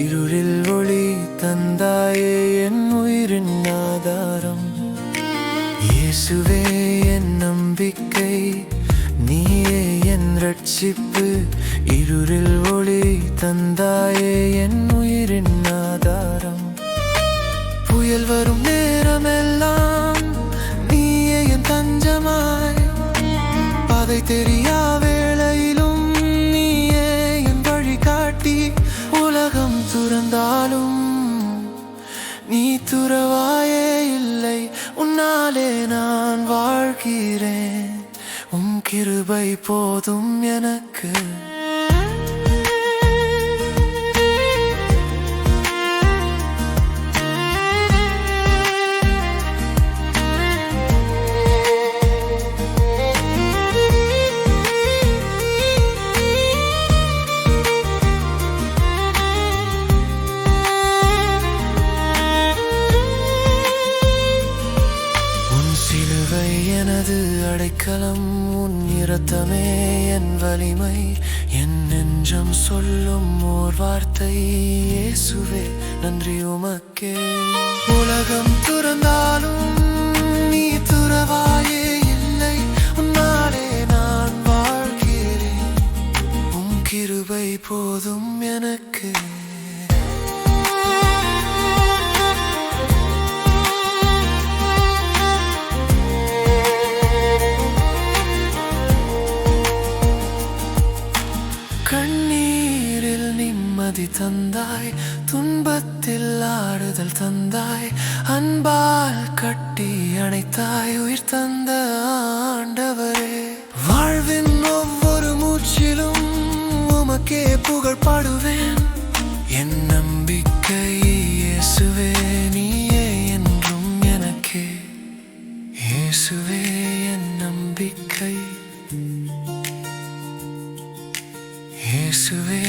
இருளில் ஒளி தந்தாயே என் உயிரின் ஆதாரம். இயேசுவே என் நம்பிக்கை, நீயே என் ரட்சிப்பு. இருளில் ஒளி தந்தாயே என் உயிரின் ஆதாரம். புயல் வரும் நேரமெல்லாம் நீயே என் தஞ்சமாய், பாதை தெரியா வேளையிலும் நீயே என் வழிகாட்டி. உலகம் துறந்தாலும் நீ துறவாயே இல்லை, உன்னாலே நான் வாழ்கிறேன். உம் கிருபை போதும் எனக்கு. எனது அடைக்கலம், உன் இரத்தமே என் வலிமை. என் நெஞ்சம் சொல்லும் ஓர் வார்த்தை, இயேசுவே நன்றி உமக்கே. உலகம் துறந்தாலும் நீ துறவாயே இல்லை, உன்னாலே நான் வாழ்கிறேன். உம் கிருபை போதும் எனக்கு. கண்ணீரில் நிம்மதி தந்தாய், துன்பத்தில் ஆறுதல் தந்தாய். அன்பால் கட்டி அணைத்தாய், உயிர் தந்த ஆண்டவரே. வாழ்வின் ஒவ்வொரு மூச்சிலும் உமக்கே புகழ் பாடுவேன். என் நம்பிக்கை இயேசுவே, நீயே என்றும் எனக்கே. இயேசுவே என் நம்பிக்கை, இயேசுவே